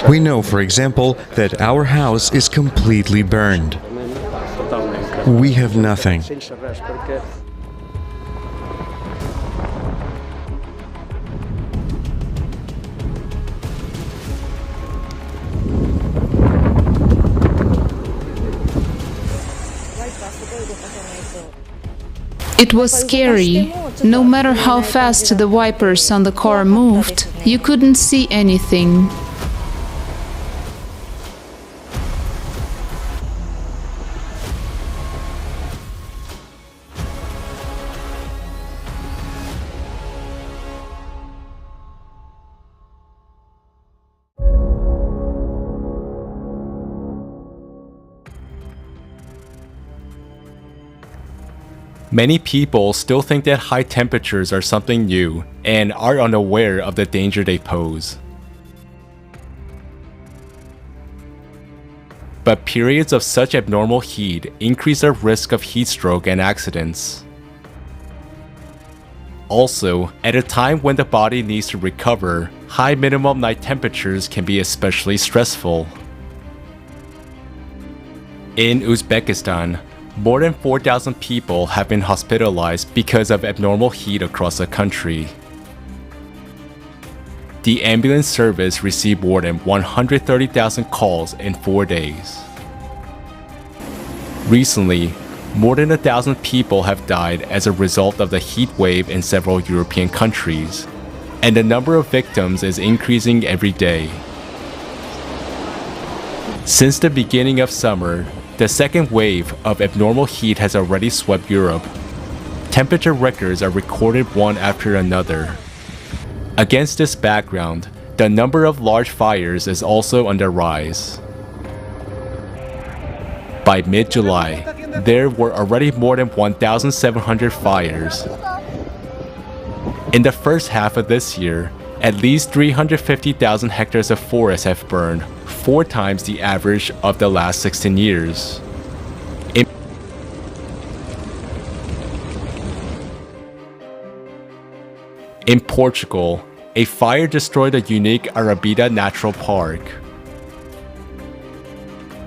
We know, for example, that our house is completely burned. We have nothing. It was scary. No matter how fast the wipers on the car moved, you couldn't see anything. Many people still think that high temperatures are something new and are unaware of the danger they pose. But periods of such abnormal heat increase the risk of heat stroke and accidents. Also, at a time when the body needs to recover, high minimum night temperatures can be especially stressful. In Uzbekistan, more than 4,000 people have been hospitalized because of abnormal heat across the country. The ambulance service received more than 130,000 calls in 4 days. Recently, more than 1,000 people have died as a result of the heat wave in several European countries, and the number of victims is increasing every day. Since the beginning of summer, the second wave of abnormal heat has already swept Europe. Temperature records are recorded one after another. Against this background, the number of large fires is also on the rise. By mid-July, there were already more than 1,700 fires. In the first half of this year, at least 350,000 hectares of forest have burned, 4 times the average of the last 16 years. In Portugal, a fire destroyed a unique Arabida Natural Park.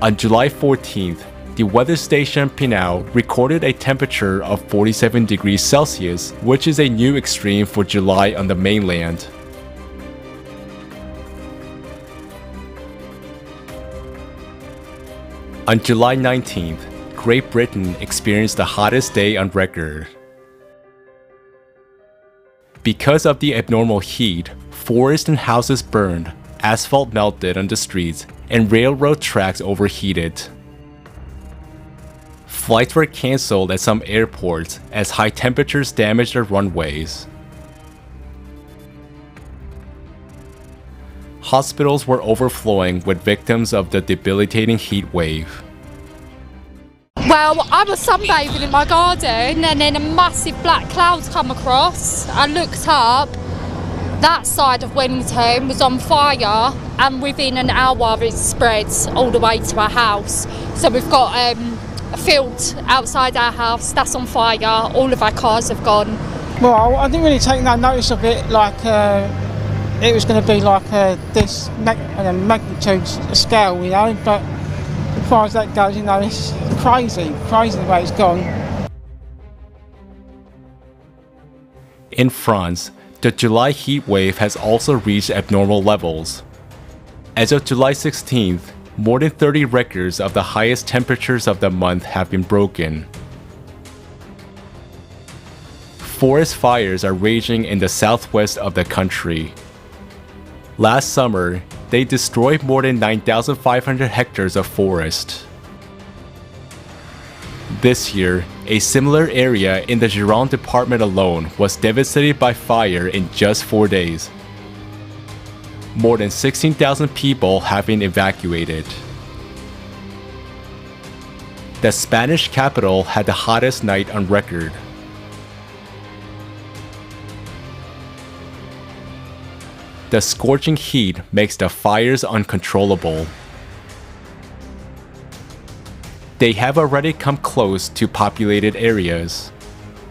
On July 14th, the weather station Pinhão recorded a temperature of 47 degrees Celsius, which is a new extreme for July on the mainland. On July 19th, Great Britain experienced the hottest day on record. Because of the abnormal heat, forests and houses burned, asphalt melted on the streets, and railroad tracks overheated. Flights were cancelled at some airports as high temperatures damaged the runways. Hospitals were overflowing with victims of the debilitating heat wave. Well, I was sunbathing in my garden and then a massive black cloud come across. I looked up, that side of Wellington was on fire, and within an hour it spreads all the way to our house. So we've got a field outside our house that's on fire, all of our cars have gone. Well, I didn't really take no notice of it, like it was going to be like this magnitude scale, you know, but as far as that goes, you know, it's crazy the way it's gone. In France, the July heat wave has also reached abnormal levels. As of July 16th, more than 30 records of the highest temperatures of the month have been broken. Forest fires are raging in the southwest of the country. Last summer, they destroyed more than 9,500 hectares of forest. This year, a similar area in the Gironde department alone was devastated by fire in just 4 days. More than 16,000 people have been evacuated. The Spanish capital had the hottest night on record. The scorching heat makes the fires uncontrollable. They have already come close to populated areas.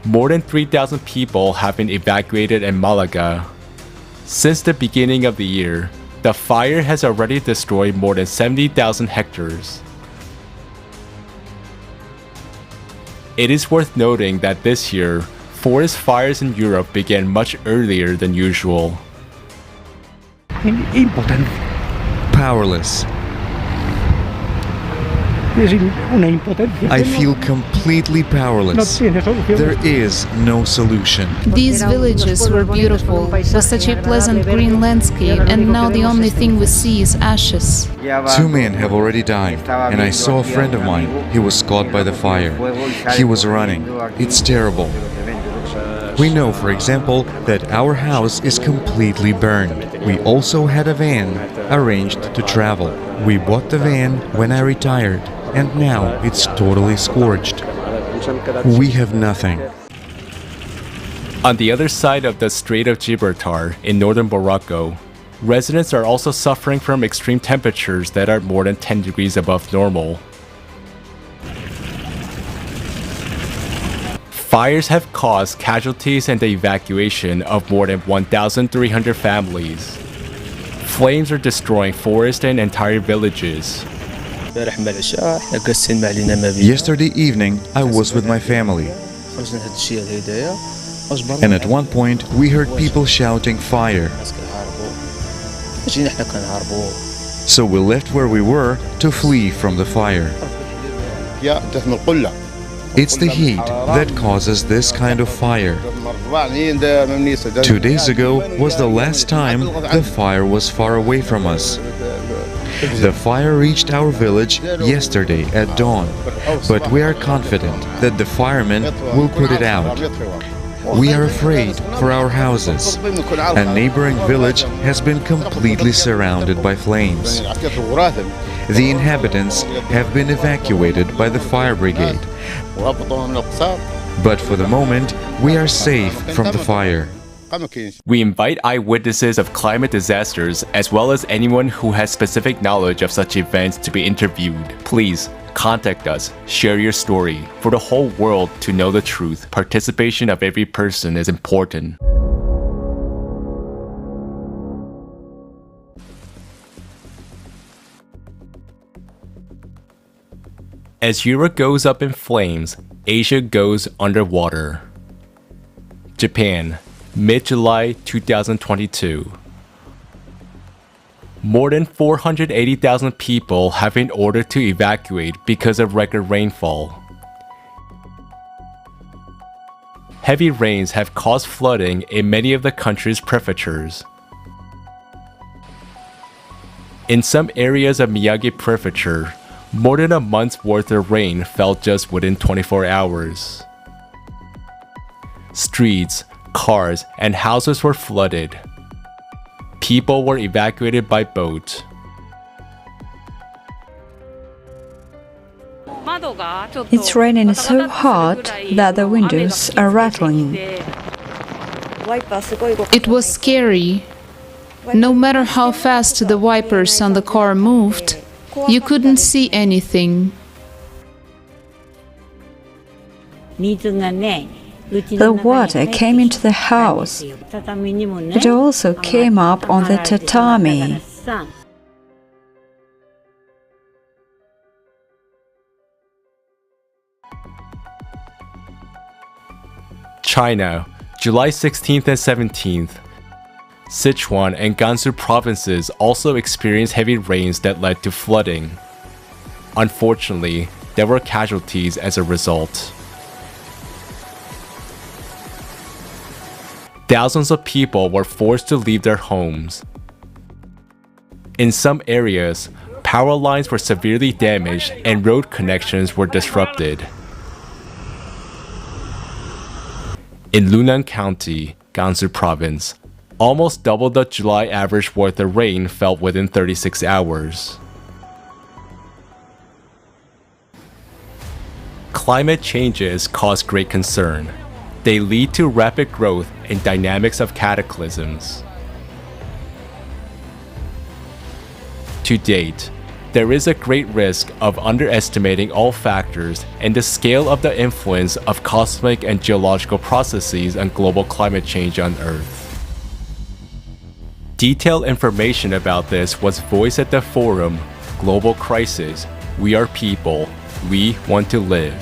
More than 3,000 people have been evacuated in Malaga. Since the beginning of the year, the fire has already destroyed more than 70,000 hectares. It is worth noting that this year, forest fires in Europe began much earlier than usual. Impotent. Powerless. I feel completely powerless. There is no solution. These villages were beautiful, with such a pleasant green landscape, and now the only thing we see is ashes. 2 men have already died, and I saw a friend of mine. He was caught by the fire. He was running. It's terrible. We know, for example, that our house is completely burned. We also had a van arranged to travel. We bought the van when I retired, and now it's totally scorched. We have nothing. On the other side of the Strait of Gibraltar in northern Morocco, residents are also suffering from extreme temperatures that are more than 10 degrees above normal. Fires have caused casualties and the evacuation of more than 1,300 families. Flames are destroying forests and entire villages. Yesterday evening, I was with my family, and at one point we heard people shouting fire. So we left where we were to flee from the fire. It's the heat that causes this kind of fire. 2 days ago was the last time the fire was far away from us. The fire reached our village yesterday at dawn, but we are confident that the firemen will put it out. We are afraid for our houses. A neighboring village has been completely surrounded by flames. The inhabitants have been evacuated by the fire brigade. But for the moment, we are safe from the fire. We invite eyewitnesses of climate disasters as well as anyone who has specific knowledge of such events to be interviewed. Please contact us, share your story. For the whole world to know the truth, participation of every person is important. As Europe goes up in flames, Asia goes underwater. Japan, mid-July 2022. More than 480,000 people have been ordered to evacuate because of record rainfall. Heavy rains have caused flooding in many of the country's prefectures. In some areas of Miyagi Prefecture, more than a month's worth of rain fell just within 24 hours. Streets, cars, and houses were flooded. People were evacuated by boat. It's raining so hard that the windows are rattling. It was scary. No matter how fast the wipers on the car moved, you couldn't see anything. The water came into the house. It also came up on the tatami. China, July 16th and 17th. Sichuan and Gansu provinces also experienced heavy rains that led to flooding. Unfortunately, there were casualties as a result. Thousands of people were forced to leave their homes. In some areas, power lines were severely damaged and road connections were disrupted. In Lunan County, Gansu Province, almost double the July average worth of rain fell within 36 hours. Climate changes cause great concern. They lead to rapid growth in dynamics of cataclysms. To date, there is a great risk of underestimating all factors and the scale of the influence of cosmic and geological processes on global climate change on Earth. Detailed information about this was voiced at the forum, Global Crisis, We Are People, We Want to Live.